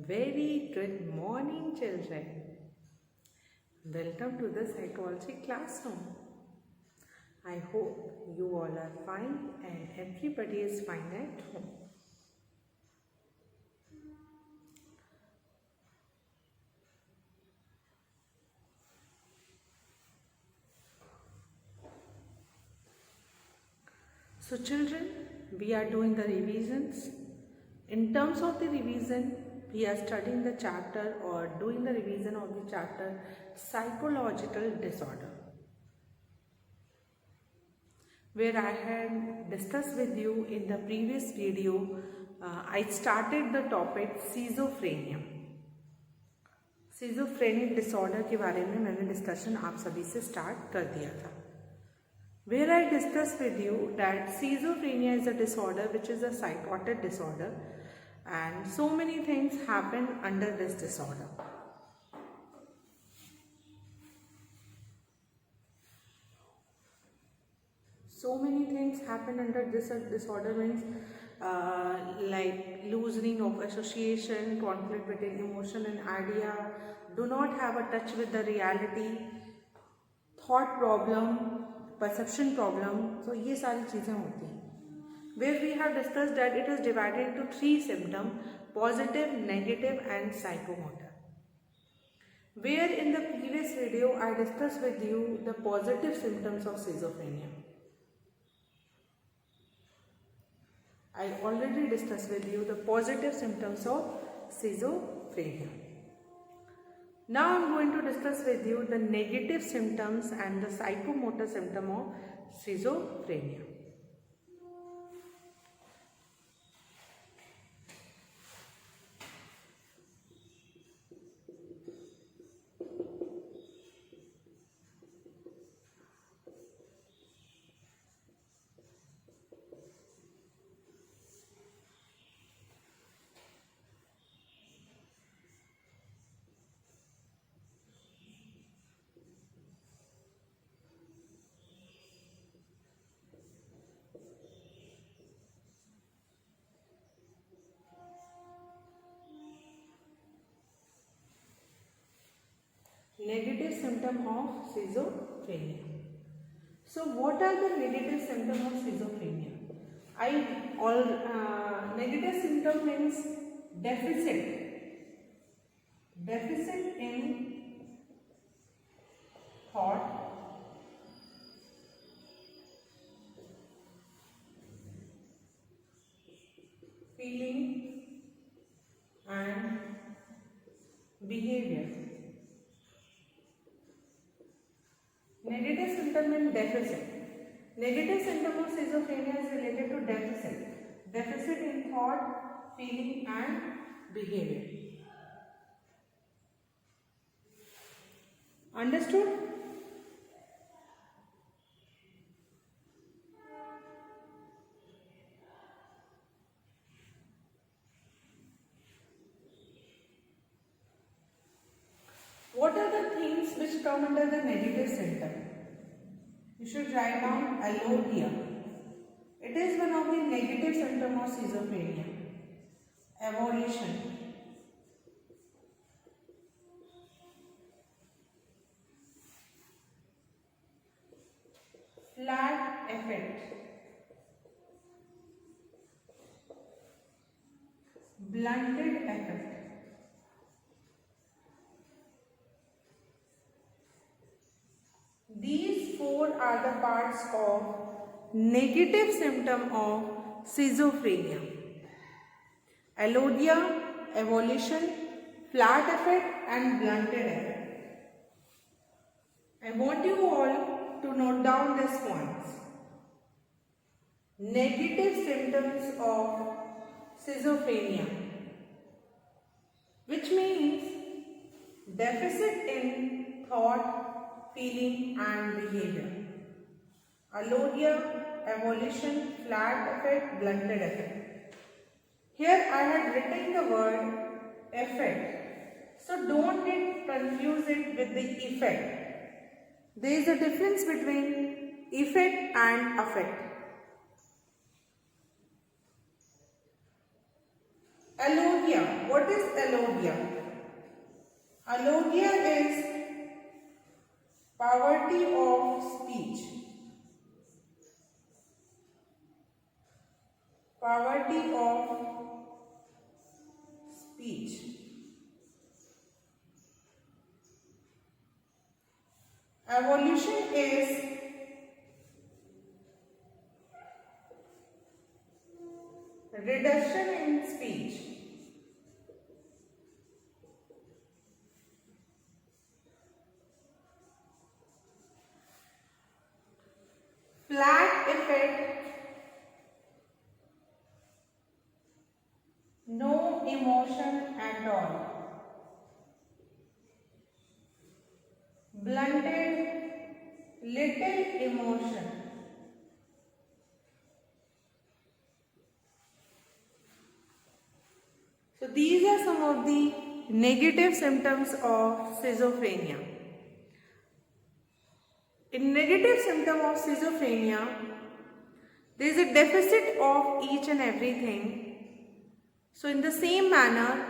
Very good morning, children. Welcome to the psychology classroom. I hope you all are fine and everybody is fine at home. So, children, we are doing the revisions. In terms of the revision, we are studying the chapter or doing the revision of the chapter psychological disorder, where I had discussed with you in the previous video. I started the topic schizophrenia. Schizophrenic disorder के बारे में मैंने discussion आप सभी से start कर दिया था. Where I discussed with you that schizophrenia is a disorder which is a psychotic disorder, and so many things happen under this disorder. So many things happen under this disorder means like loosening of association, conflict between emotion and idea, do not have a touch with the reality, thought problem, perception problem. So ये सारी चीज़ें होती हैं. Where we have discussed that it is divided into 3 symptoms: positive, negative and psychomotor. Where in the previous video I discussed with you the positive symptoms of schizophrenia. I already discussed with you the positive symptoms of schizophrenia. Now I am going to discuss with you the negative symptoms and the psychomotor symptom of schizophrenia. Negative symptom of schizophrenia. So what are the negative symptoms of schizophrenia? Negative symptom means deficit in thought, feeling and behavior. Negative symptom in deficit. Negative symptom of schizophrenia is related to deficit. Deficit in thought, feeling and behavior. Understood? What are the things which come under the negative symptom? You should write down alodia. It is one of the negative symptoms of schizophrenia. Avolition. Flat effect. Blunted effect. These 4 are the parts of negative symptom of schizophrenia. Alodia, avolition, flat effect and blunted effect. I want you all to note down these points. Negative symptoms of schizophrenia, which means deficit in thought, feeling and behavior. Alodia, avolition, flat effect, blunted effect. Here I had written the word effect. So don't confuse it with the effect. There is a difference between effect and affect. Alogia. What is alogia? Alogia is poverty of speech. Poverty of speech. Evolution is reduction in speech. Flat effect, no emotion at all. Blunted, little emotion. So these are some of the negative symptoms of schizophrenia. In negative symptom of schizophrenia, there is a deficit of each and everything. So in the same manner,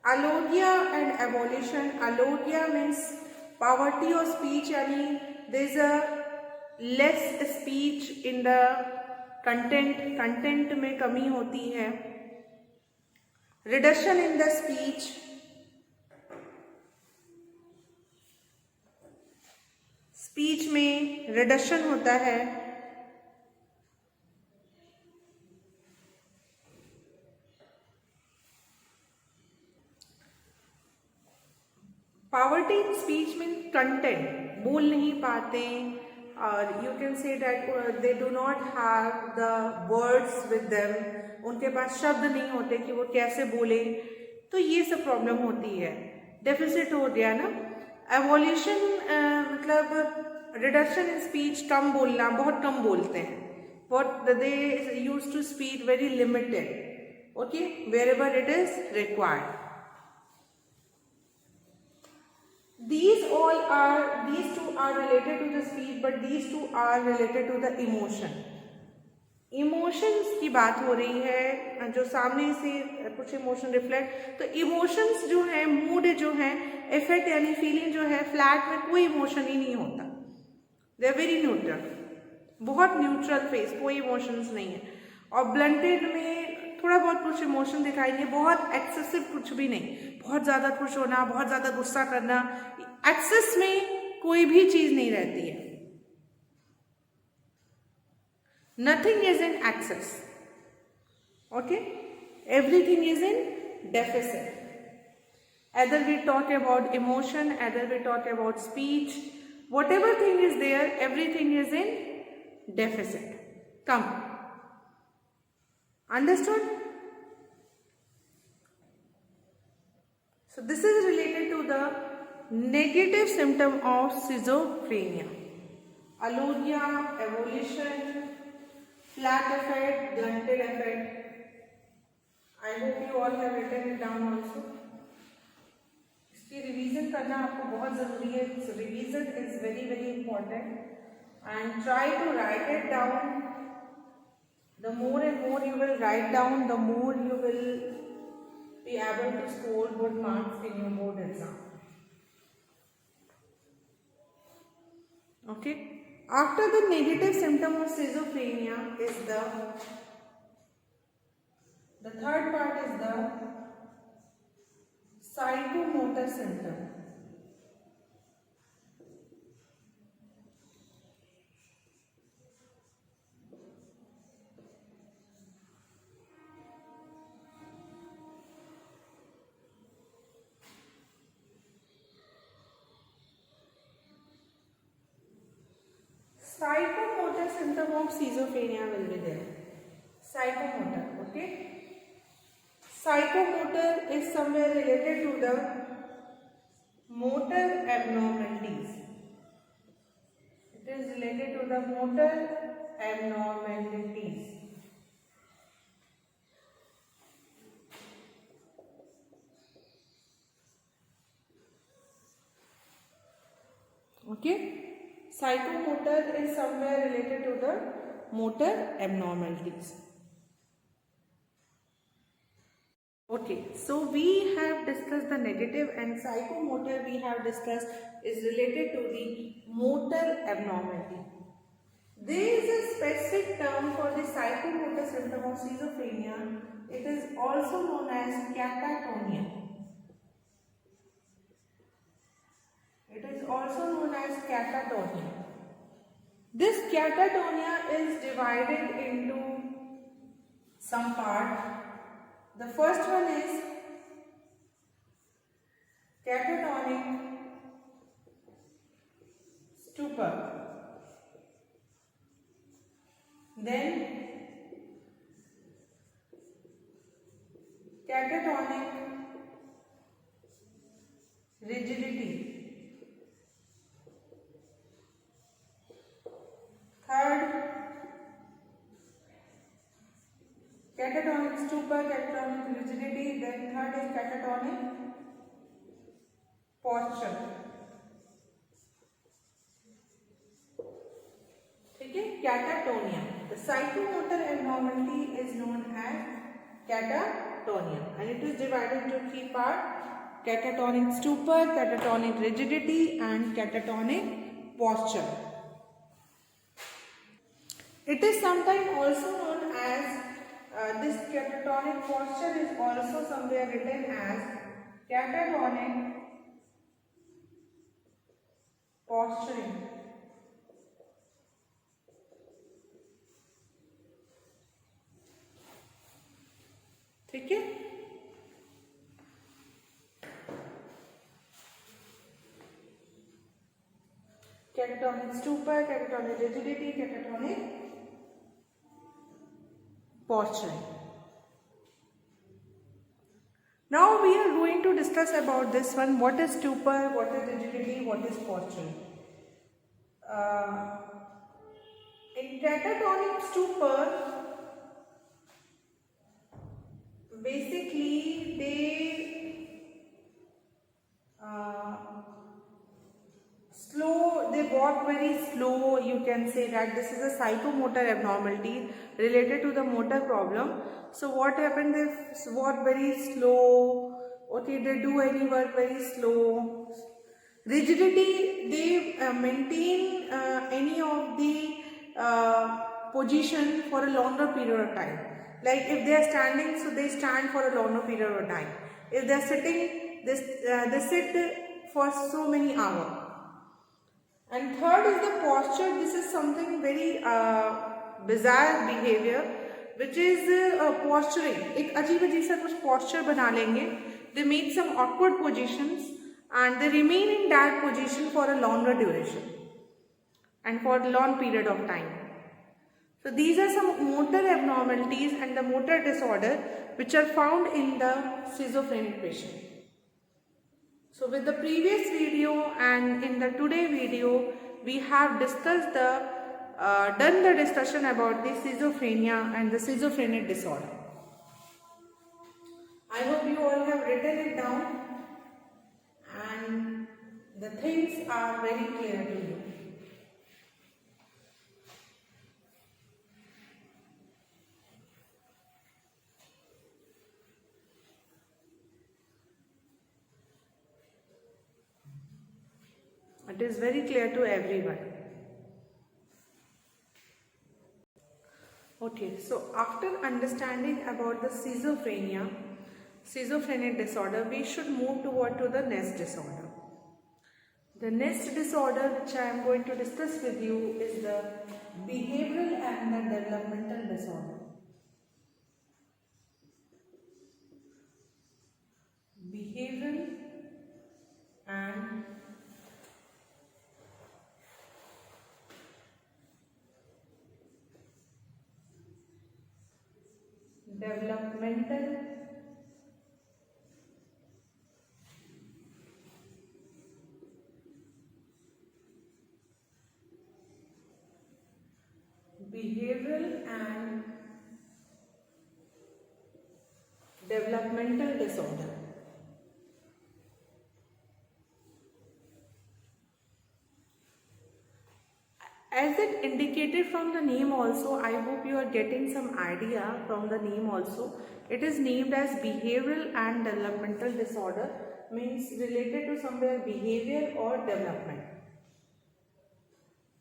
alogia and evolution. Alogia means poverty of speech, यानी there is a less speech in the content में कमी होती है. Reduction in the speech, speech में reduction होता है. Poverty in speech means content, बोल नहीं पाते, और you can say that they do not have the words with them, उनके पास शब्द नहीं होते कि वो कैसे बोले. तो ये सब प्रॉब्लम होती है. डेफिसिट हो गया ना. एवोल्यूशन मतलब रिडक्शन इन स्पीच, कम बोलना, बहुत कम बोलते हैं. what they used to speak very limited, okay, wherever it is required. These two are related to the speech, but these two are related to the emotion. Emotions की बात हो रही है, जो सामने से कुछ इमोशन रिफ्लेक्ट. तो इमोशंस जो है, मूड जो है, इफेक्ट यानी फीलिंग जो है, फ्लैट में कोई इमोशन ही नहीं होता. दे आर वेरी न्यूट्रल, बहुत न्यूट्रल फेस, कोई इमोशंस नहीं है. और ब्लंटेड में थोड़ा बहुत कुछ इमोशन दिखाई दे, बहुत एक्सेसिव कुछ भी नहीं. बहुत ज़्यादा खुश होना, बहुत ज़्यादा गुस्सा करना, एक्सेस में कोई भी चीज़ नहीं रहती है. Nothing is in excess, okay? Everything is in deficit. Either we talk about emotion, either we talk about speech, whatever thing is there, everything is in deficit. Come. Understood? So this is related to the negative symptom of schizophrenia. Alogia, evolution, flat effect, blunted effect. I hope you all have written it down also. इसकी revision करना आपको बहुत ज़रूरी है. Revision is very very important, and try to write it down. The more and more you will write down, the more you will be able to score good marks in your board exam. Okay. After the negative symptom of schizophrenia is the third part is the psychomotor symptom. Psychomotor symptom of schizophrenia will be there. Psychomotor, okay. Psychomotor is somewhere related to the motor abnormalities. It is related to the motor abnormalities. Okay. Psychomotor is somewhere related to the motor abnormalities. Okay, so we have discussed the negative, and psychomotor we have discussed is related to the motor abnormality. There is a specific term for the psychomotor symptom of schizophrenia. It is also known as catatonia. It is also known as catatonia. This catatonia is divided into some part. The first one is catatonic stupor. Then catatonic rigidity. Third, catatonic stupor, catatonic rigidity. Then third is catatonic posture. Okay, catatonia. The psychomotor abnormality is known as catatonia, and it is divided into three parts: catatonic stupor, catatonic rigidity, and catatonic posture. It is sometimes also known as this catatonic posture is also somewhere written as catatonic posturing. ठीक है? Catatonic stupor, catatonic rigidity, catatonic posturing. Now we are going to discuss about this one. What is stupor? What is rigidity? What is posturing? In catatonic stupor, basically they walk very slow. You can say that this is a psychomotor abnormality related to the motor problem. So what happened? They walk very slow. Okay, they do any work very slow. Rigidity, they maintain any of the position for a longer period of time. Like if they are standing, so they stand for a longer period of time. If they are sitting, they sit for so many hours. And third is the posture. This is something very bizarre behavior, which is posturing. एक अजीब सा कुछ posture बना लेंगे. They make some awkward positions and they remain in that position for a longer duration and for a long period of time. So these are some motor abnormalities and the motor disorder which are found in the schizophrenic patient. So with the previous video and in the today video, we have discussed done the discussion about the schizophrenia and the schizophrenic disorder. I hope you all have written it down and the things are very clear to you. It is very clear to everyone. Okay, so after understanding about the schizophrenic disorder, we should move toward to the next disorder. The next disorder which I am going to discuss with you is the behavioral and the developmental disorder. Behavioral and developmental disorder. As it indicated from the name also, I hope you are getting some idea from the name also. It is named as behavioral and developmental disorder, means related to somewhere behavior or development.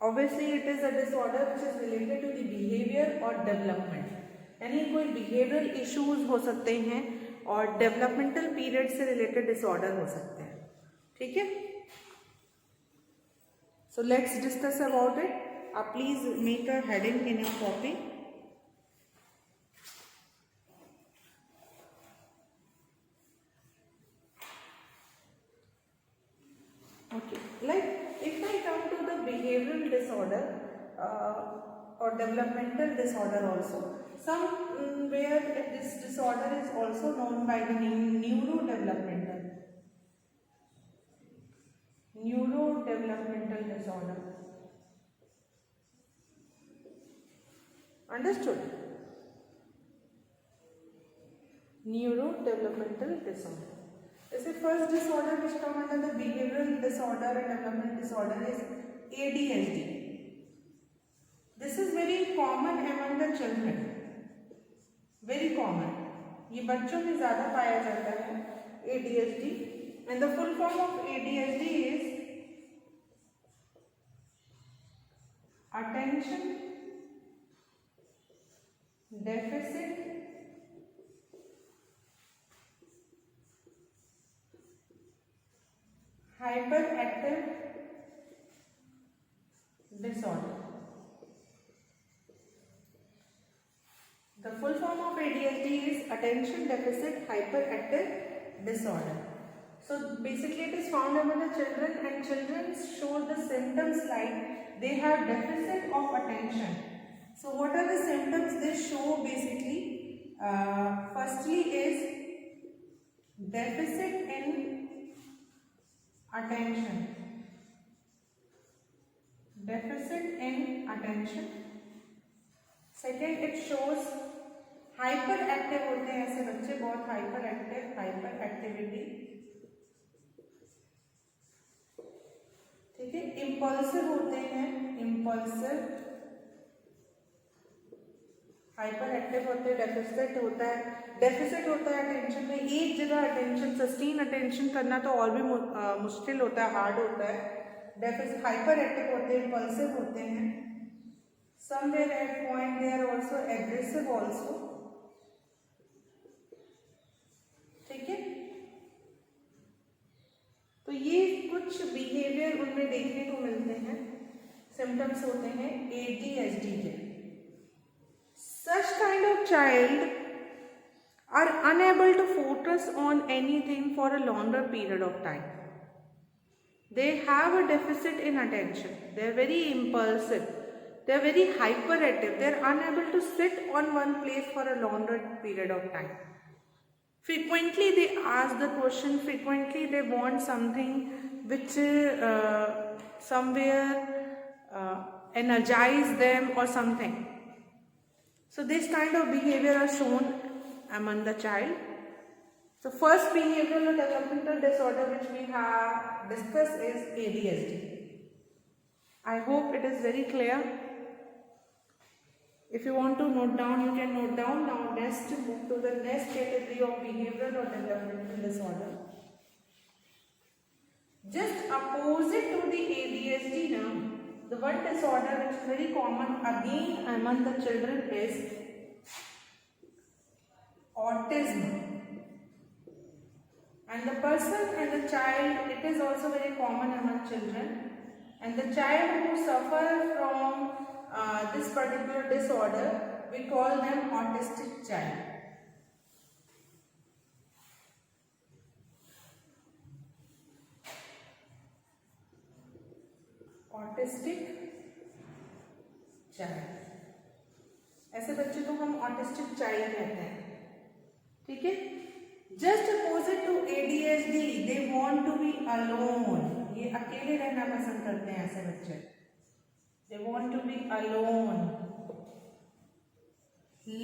Obviously it is a disorder which is related to the behavior or development, यानी कोई behavioral issues हो सकते हैं और developmental period से related disorder हो सकते हैं. ठीक है? So let's discuss about it. Please make a heading in your copy. Okay, like if I come to the behavioral disorder or developmental disorder also, somewhere this disorder is also known by the name neurodevelopmental disorder. Understood? Neurodevelopmental disorder. The first disorder which come under the behavioral disorder and development disorder is ADHD. This is very common among the children. Very common. ये बच्चों में ज़्यादा पाया जाता है ADHD. And the full form of ADHD is Attention Deficit Hyperactive Disorder. The full form of ADHD is Attention Deficit Hyperactive Disorder. So basically it is found among the children, and children show the symptoms like they have deficit of attention. So what are the symptoms they show basically? Firstly is deficit in attention. Deficit in attention. Second, it shows hyperactive होते हैं ऐसे बच्चे, बहुत hyperactivity. ठीक है, impulsive होते हैं, impulsive, hyperactive होते हैं, deficit होता है attention में. एक जगह attention, sustain attention करना तो और भी मुश्किल होता है, hard होता है. Deficit, hyperactive होते हैं, impulsive होते हैं. Somewhere at point they are also aggressive also. ठीक है, तो ये कुछ बिहेवियर उनमें देखने को मिलते हैं, सिम्टम्स होते हैं ADHD के. Such kind of child are unable to focus on anything for a longer period of time. They have a deficit in attention. They are very impulsive. They are very hyperactive. They are unable to sit on one place for a longer period of time. Frequently they ask the question, frequently they want something which somewhere energize them or something. So this kind of behavior are shown among the child. So first behavioral or developmental disorder which we have discussed is ADHD. I hope it is very clear. If you want to note down, you can note down. Now next, move to the next category of behavioral or developmental disorder. Just opposite to the ADHD now, the one disorder which is very common again among the children is autism. And the person and the child, it is also very common among children. And the child who suffer from this particular disorder, we call them autistic child. Autistic child. ऐसे बच्चे को हम autistic child कहते हैं. ठीक है? Just opposite to ADHD, they want to be alone. ये अकेले रहना पसंद करते हैं ऐसे बच्चे. They want to be alone.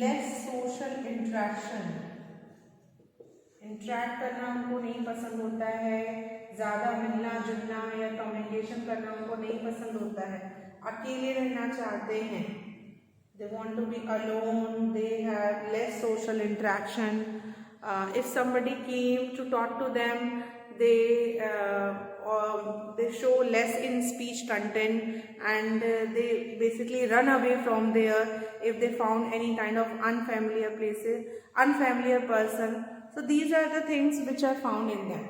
Less social interaction. Interact करना उनको नहीं पसंद होता है. ज़्यादा मिलना जुलना या कम्युनिकेशन करना उनको नहीं पसंद होता है. अकेले रहना चाहते हैं, they want to be alone, they have less social interaction. If somebody came to talk to them, they show less in speech content, and they basically run away from there if they found any kind of unfamiliar places, unfamiliar person. So these are the things which are found in them.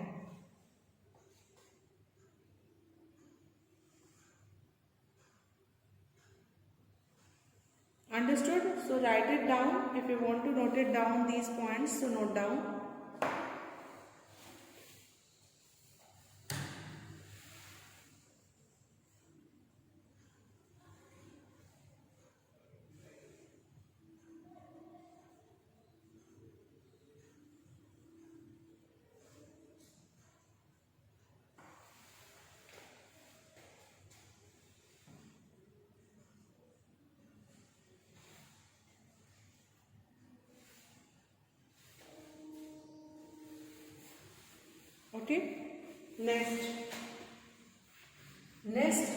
Understood? So write it down. If you want to note it down, these points, so note down. Okay. Next,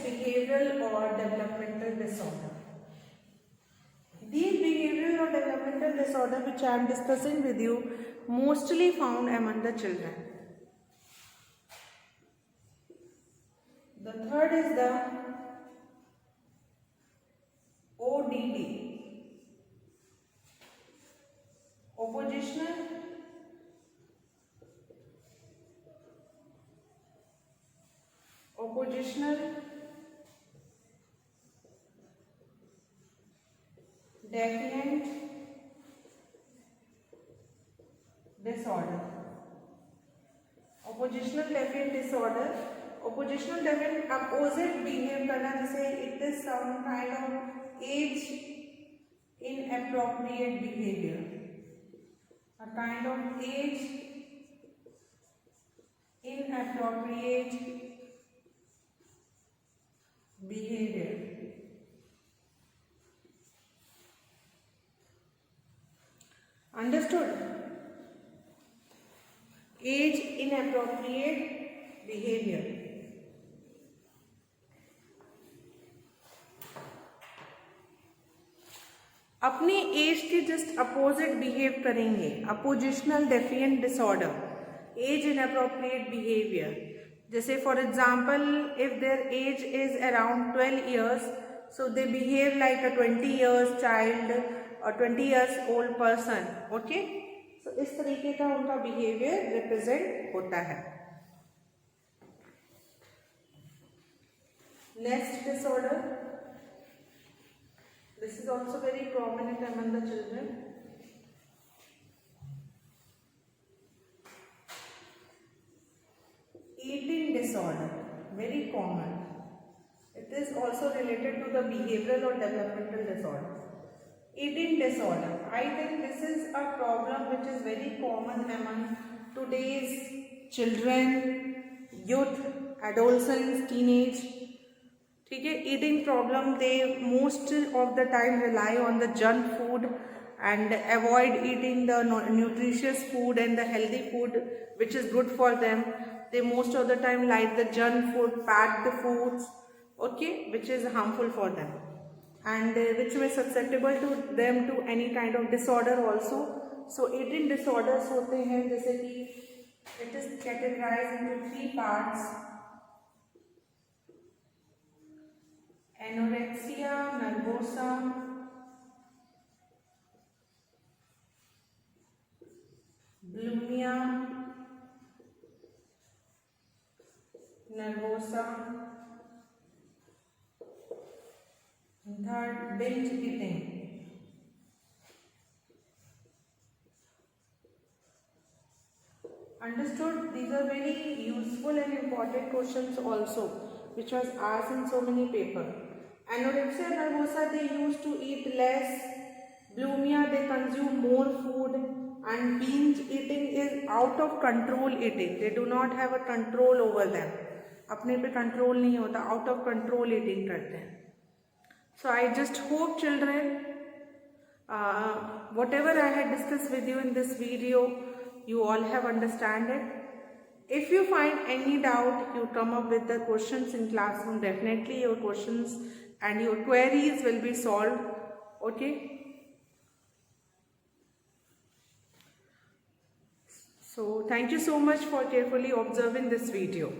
behavioral or developmental disorder. These behavioral or developmental disorder which I am discussing with you mostly found among the children. The third is the ODD, oppositional defiant disorder. Oppositional defiant disorder. Oppositional defiant opposite behave करना, जैसे it is some kind of age inappropriate behavior. A kind of age inappropriate behavior. Understood? Age inappropriate behavior. अपनी age के just opposite behave करेंगे. Oppositional defiant disorder, age inappropriate behaviour. जैसे for example if their age is around 12 years, so they behave like a 20 years child or 20 years old person. Okay, so इस तरीके का उनका behaviour represent होता है. Next disorder, this is also very prominent among the children. Eating disorder, very common. It is also related to the behavioral or developmental disorder. Eating disorder, I think this is a problem which is very common among today's children, youth, adolescents, teenage. ठीक है. Eating problem, they most of the time rely on the junk food and avoid eating the nutritious food and the healthy food which is good for them. They most of the time like the junk food, packed foods, okay, which is harmful for them and which may susceptible to them to any kind of disorder also. So eating disorders होते हैं, जैसे कि it is categorized into 3 parts: anorexia nervosa, bulimia nervosa, and third, binge eating. Understood? These are very useful and important questions also, which was asked in so many papers. Anorexia nervosa, they used to eat less. Bulimia, they consume more food. And binge eating is out of control eating. They do not have a control over them. अपने पे control नहीं होता, out of control eating करते हैं. So I just hope children, whatever I had discussed with you in this video, you all have understand it. If you find any doubt, you come up with the questions in classroom. Definitely your questions and your queries will be solved. Okay. So thank you so much for carefully observing this video.